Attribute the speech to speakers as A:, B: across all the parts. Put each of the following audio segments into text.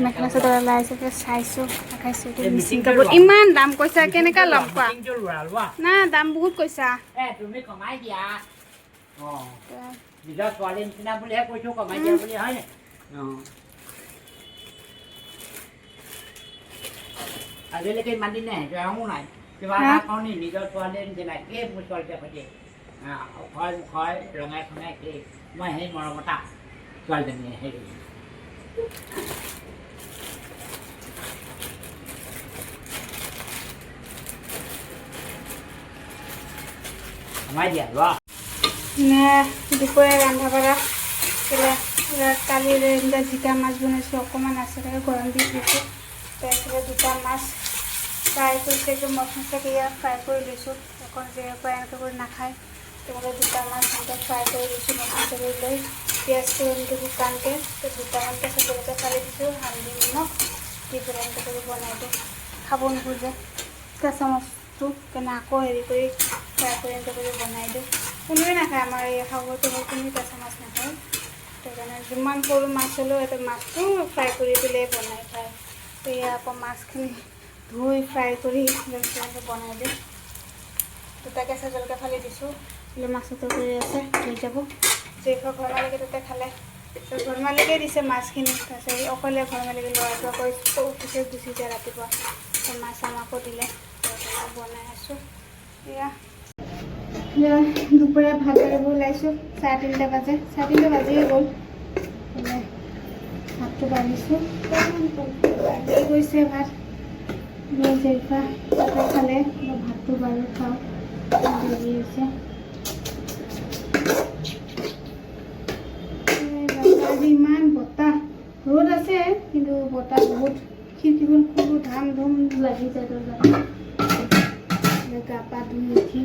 A: মেখেলা চাদৰ ওলাইছে চাইছোঁ দেখাইছোঁ মিচিং কাপোৰ ইমান দাম কৈছা কেনেকুৱা ল'ম কোৱা না দাম বহুত কৈছা
B: তুমি কমাই দিয়া নিজৰ ছোৱালী নিচিনা বুলিহে কৈছোঁ কমাই দিয়া বুলি হয়নে আজিলৈকে ইমান দিন নাই যোৱাও নাই কিবা এটা কওঁ নি নিজৰ ছোৱালী নিচিনা একেই মোৰ ছোৱালীতে সৈতে মুখৰ ৰঙাই খঙাই একেই মই সেই মৰমতা ছোৱালীজনী হেৰি কমাই দিয়া লোৱা
A: দুপৰীয়া ৰন্ধা বঢ়া কালি জিকা মাছ বনাইছোঁ অকণমান আছে তাকে গৰম দি দিছোঁ তাৰপিছতে দুটা মাছ ফ্ৰাই কৰিছে একদম মচমচীয়াকৈ ইয়াত ফ্ৰাই কৰি লৈছোঁ অকণ জেগাৰ পৰা এনেকৈ কৰি নাখায় তেনেকৈ দুটা মাছ এনেকৈ ফ্ৰাই কৰি লৈছোঁ মচমচীয়াকৈ লৈ পিঁয়াজটো এনেকৈ শুকানকৈ দুটামান কেঁচা জলকীয়া ফালি দিছোঁ হালধি নিমখ দি পেলাই এনেকৈ কৰি বনাই দিওঁ খাব নোখোজে কেঁচা মাছটো কেনে আকৌ হেৰি কৰি ফ্ৰাই কৰি এনেকৈ কৰি বনাই দিওঁ কোনোৱে নাখায় আমাৰ এই খাবটো হ'ল কোনো কেঁচা মাছ নাখায় সেইকাৰণে যিমান সৰু মাছ হ'লেও এটা মাছটো ফ্ৰাই কৰি পেলাই বনাই খায় এয়া আকৌ মাছখিনি ধুই ফ্ৰাই কৰি এনেকৈ বনাই দিওঁ দুটা কেঁচা জলকীয়া ফালি দিছোঁ বোলে মাছৰ তৰকাৰী আছে হৈ যাব যিখন ঘৰ মালিকে তাতে খালে ঘৰ মালিকে দিছে মাছখিনি তাৰপিছত অকলে ঘৰ মালিকে ল'ৰাটো আকৌ অফিচত গুচি যায় ৰাতিপুৱা মাছ আমাকো দিলে বনাই আছোঁ এয়া দুপৰীয়া ভাত বাঢ়িব ওলাইছোঁ 3:30 বাজে 3:30 বাজিয়ে গ'ল ভাতটো বাঢ়িছোঁ বাঢ়ি গৈছে ভাত জেৰিফা তাতে খালে ভাতটো বাৰু খাওঁ দেৰি হৈছে ইমান বতাহ ৰ'দ আছে কিন্তু বতাহ বহুত খিৰিকীখন খুলো ধাম ধুম লাগি যায় গা পা ধুই উঠি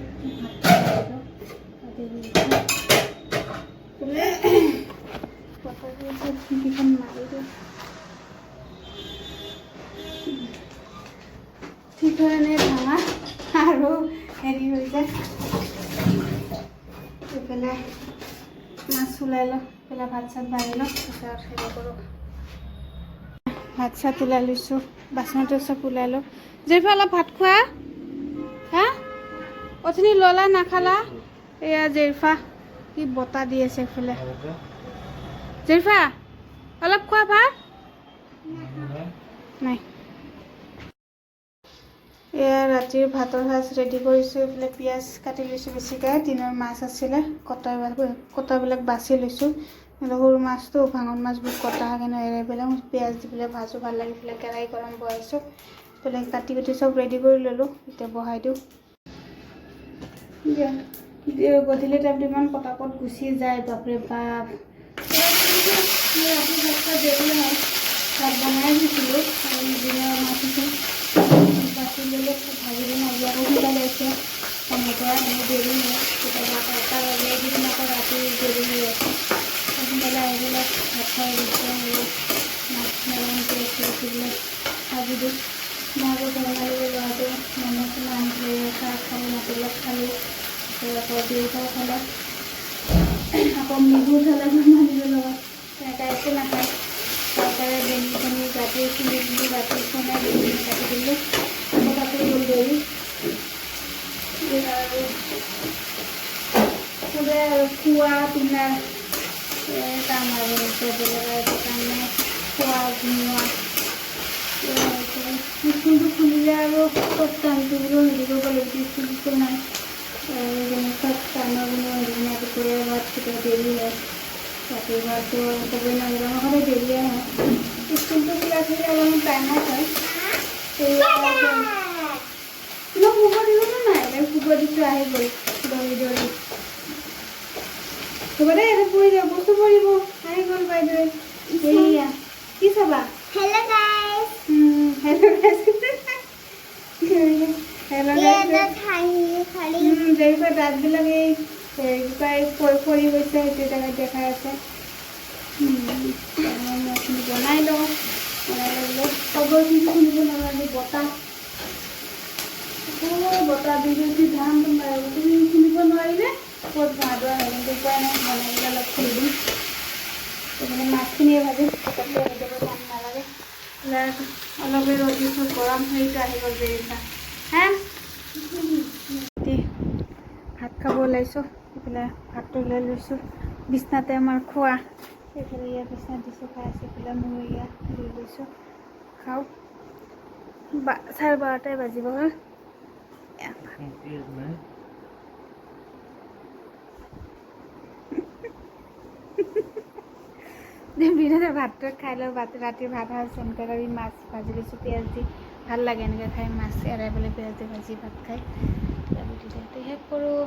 A: খিৰিকীখন মাৰি দিওঁ ঠিক ধৰণে ভাঙা আৰু হেৰি হৈ যায় পেলাই মাছ ওলাই লওঁ পেলাই ভাত চাত বাঢ়ি লওঁ তাৰপিছত হেৰি কৰোঁ ভাত চাত ওলাই লৈছোঁ বাচনটো চব ওলাই লওঁ জেৰিফা অলপ ভাত খোৱা হা অথনি ল'লা নাখালা এয়া জেৰিফা কি বতাহ দি আছে এইফালে জেৰিফা অলপ খোৱা ভাত নাই এয়া ৰাতিৰ ভাতৰ সাজ ৰেডি কৰিছোঁ এইফালে পিঁয়াজ কাটি লৈছোঁ বেছিকৈ দিনৰ মাছ আছিলে কটাবিলাক বাছি লৈছোঁ সৰু মাছটো ভাঙন মাছবোৰ কটা কেনে এৰাই পেলাই পিঁয়াজ দি পেলাই ভাজোঁ ভাল লাগি পেলাই কেৰাহী গৰম বহাইছোঁ পেলাই কাটি চব ৰেডি কৰি ল'লোঁ এতিয়া বহাই দিওঁ গধূলি টাইমটো ইমান পটাপট গুচি যায় বাপৰে বাপ ৰাতি ভাত দেৰি হয় ভাত বনাই দিছিলোঁ দিনৰ মাছটো বাছি ল'লোঁ ভাজি পিনে আজি আকৌ সোনকালে আছে টমেটো এনেকৈ দেৰি হয় কেতিয়াবা এটা বাজিলে দিন আকৌ ৰাতি দেৰি হৈ আছে সোনকালে আহি পেলাই ভাত খাই দিছোঁ মাছ মেলাবিলাক ভাজি দিওঁ মই আকৌ বনালোঁ ল'ৰাটো মমো আনিলে চাহ খালোঁ মাটিবিলাক খালোঁ আকৌ দেউতাও খালে আকৌ মিঠু খালে মানিবৰ লগত তেনেকৈ একো নাখায় চৰকাৰে বেঙিখিনি কাটি খুন্দি খুন্দি কাটি খুন্দাই বেঙিখিনি কাটি দিলোঁ আকৌ তাতে গ'ল দেৰি আৰু চবে আৰু খোৱা পিন্ধা কাম আৰু বেলেগ কাম নাই খোৱা ঘূমোৱা স্কুলটো খুলিলে আৰু চব টাইমটোবোৰো হেৰি কৰিব লাগিব স্কুলটো নাই চব টাইমৰ কোনো হেৰি নাই দুপৰীয়া ভাত কেতিয়াবা দেৰি হয় ৰাতি ভাতটো ক'বই নালাগে আমাৰ সদায় দেৰিয়ে হয় স্কুলটো খোলা থাকিলে অলপমান টাইমত হয় কিবা শুব দিবনে নাই শুব দিছোঁ আহি গ'ল দৌৰি দৌৰি হ'ব দে এইটো পৰি যাব বস্তু পৰিব আহি গ'ল বাইদেৱে এয়া কি চাবা
C: Hello guys.
A: Hello guys. Hello guys. Jerifa দাঁতবিলাক এই পৰি গৈছে সেইটো জেগাত দেখাই আছে বনাই লওঁ খবৰ কিন্তু শুনিব নালাগে বতাহ দি ধান তুমি শুনিব নোৱাৰিলে ক'ত ভাদোৱা হয় কিন্তু উপায় নাই বনাই অলপ খুলি দিম সেইকাৰণে মাছখিনিয়ে ভাজি পটককৈ হৈ যাব এইফালে অলপে ৰ'দ দিছোঁ গৰম হেৰিটো আহি গ'ল বেৰিটা হে ভাত খাব ওলাইছোঁ এইফালে ভাতটো লৈ লৈছোঁ বিছনাতে আমাৰ খোৱা এইফালে ইয়াৰ বিছনাত দিছোঁ খাই আছোঁ এইফালে মোৰ ইয়াত লৈ লৈছোঁ খাওঁ 12:30 বাজিব হ'ল বিৰাটে ভাতটো খাই লওঁ ৰাতিৰ ভাত সাজ এনেকৈ কৰি মাছ ভাজি লৈছোঁ পিঁয়াজ দি ভাল লাগে এনেকৈ খাই মাছ এৰাই পেলাই পিঁয়াজ দি ভাজি ভাত খাই শেষ কৰোঁ